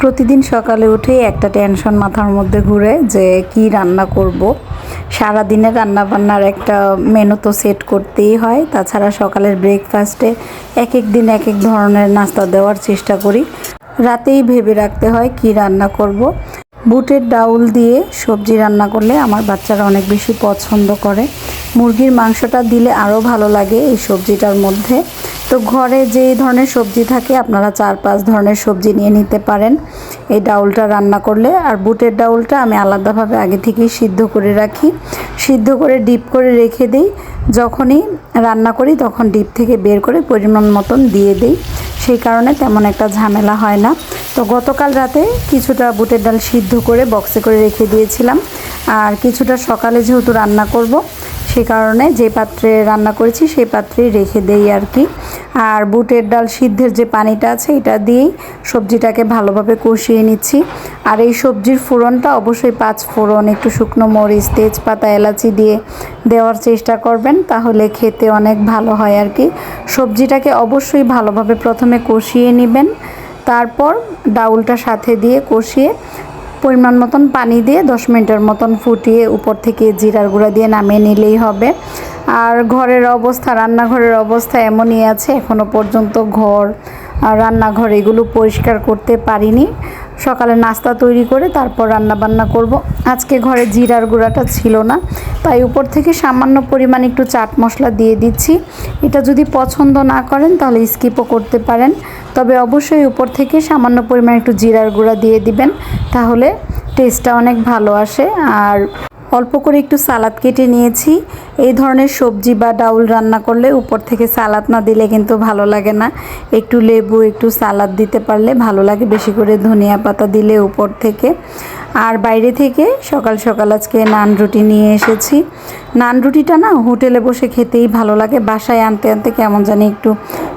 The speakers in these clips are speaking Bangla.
প্রতিদিন সকালে উঠেই একটা টেনশন মাথার মধ্যে ঘুরে যে কি রান্না করব। সারা দিনের রান্নাবান্নার একটা মেনু তো সেট করতেই হয়। তাছাড়া সকালের ব্রেকফাস্টে এক এক দিন এক এক ধরনের নাস্তা দেওয়ার চেষ্টা করি। রাতেই ভেবে রাখতে হয় কি রান্না করব। বুটের ডাউল দিয়ে সবজি রান্না করলে আমার বাচ্চারা অনেক বেশি পছন্দ করে। মুরগির মাংসটা দিলে আরও ভালো লাগে এই সবজিটার মধ্যে। তো ঘরে যে ধরনের সবজি থাকে আপনারা 4-5 ধরনের সবজি নিয়ে নিতে পারেন এই ডাউলটা রান্না করলে। আর বুটের ডাউলটা আমি আলাদাভাবে আগে থেকেই সিদ্ধ করে রাখি, সিদ্ধ করে ডিপ করে রেখে দিই। যখনই রান্না করি তখন ডিপ থেকে বের করে পরিমাণ মতন দিয়ে দিই, সেই কারণে তেমন একটা ঝামেলা হয় না। তো গতকাল রাতে কিছুটা বুটের ডাল সিদ্ধ করে বক্সে করে রেখে দিয়েছিলাম, আর কিছুটা সকালে যেহেতু রান্না করব সে কারণে যে পাত্রে রান্না করেছি সেই পাত্রেই রেখে দেই আর কি। আর বুটের ডাল সিদ্ধের যে পানিটা আছে এটা দিয়েই সবজিটাকে ভালোভাবে কষিয়ে নিচ্ছি। আর এই সবজির ফোড়নটা অবশ্যই 5 ফোড়ন, একটু শুকনো মরিচ, তেজপাতা, এলাচি দিয়ে দেওয়ার চেষ্টা করবেন, তাহলে খেতে অনেক ভালো হয় আর কি। সবজিটাকে অবশ্যই ভালোভাবে প্রথমে কষিয়ে নেবেন, তারপর ডাউলটা সাথে দিয়ে কষিয়ে পরিমাণ মতন পানি দিয়ে 10 মিনিটের মতন ফুটিয়ে উপর থেকে জিরার গুঁড়া দিয়ে নামিয়ে নিলেই হবে। আর ঘরের অবস্থা, রান্নাঘরের অবস্থা এমনই আছে, এখনও পর্যন্ত ঘর আর রান্নাঘর এগুলো পরিষ্কার করতে পারিনি। সকালে নাস্তা তৈরি করে তারপর রান্না বান্না করব। আজকে ঘরে জিরার গুঁড়াটা ছিল না, তাই উপর থেকে সামান্য পরিমাণ একটু চাট মশলা দিয়ে দিচ্ছি। এটা যদি পছন্দ না করেন তাহলে স্কিপও করতে পারেন, তবে অবশ্যই উপর থেকে সামান্য পরিমাণ একটু জিরার গুঁড়া দিয়ে দিবেন, তাহলে টেস্টটা অনেক ভালো আসে। আর অল্প করে একটু সালাদ কেটে নিয়েছি। এই ধরনের সবজি বা ডাউল রান্না করলে উপর থেকে সালাদ না দিলে কিন্তু ভালো লাগে না। একটু লেবু, একটু সালাদ দিতে পারলে ভালো লাগে, বেশি করে ধনিয়া পাতা দিলে উপর থেকে। আর বাইরে থেকে সকাল সকাল আজকে নান রুটি নিয়ে এসেছি। নান রুটিটা না হোটেলে বসে খেতেই ভালো লাগে, বাসায় আনতে আনতে কেমন জানি একটু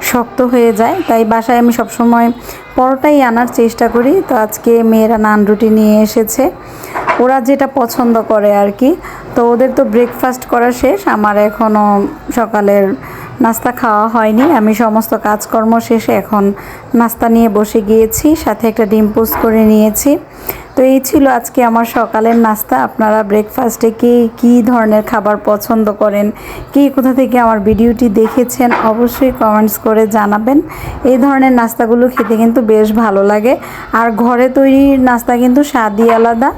শক্ত হয়ে যায়, তাই বাসায় আমি সবসময় পরোটাই আনার চেষ্টা করি। তো আজকে মেয়েরা নান রুটি নিয়ে এসেছে, ওরা যেটা পছন্দ করে আর কি। তো ওদের তো ব্রেকফাস্ট করা শেষ, আমার এখনও সকালের নাস্তা খাওয়া হয়নি। আমি সমস্ত কাজকর্ম শেষে এখন নাস্তা নিয়ে বসে গিয়েছি, সাথে একটা ডিম পোস্ট করে নিয়েছি। তো এই ছিল আজকে আমার সকালের নাস্তা। আপনারা ব্রেকফাস্টে কী ধরনের খাবার পছন্দ করেন, কোথা থেকে আমার ভিডিওটি দেখেছেন অবশ্যই কমেন্টস করে জানাবেন। এই ধরনের নাস্তাগুলো খেতে কিন্তু বেশ ভালো লাগে, আর ঘরে তৈরি নাস্তা কিন্তু স্বাদই আলাদা।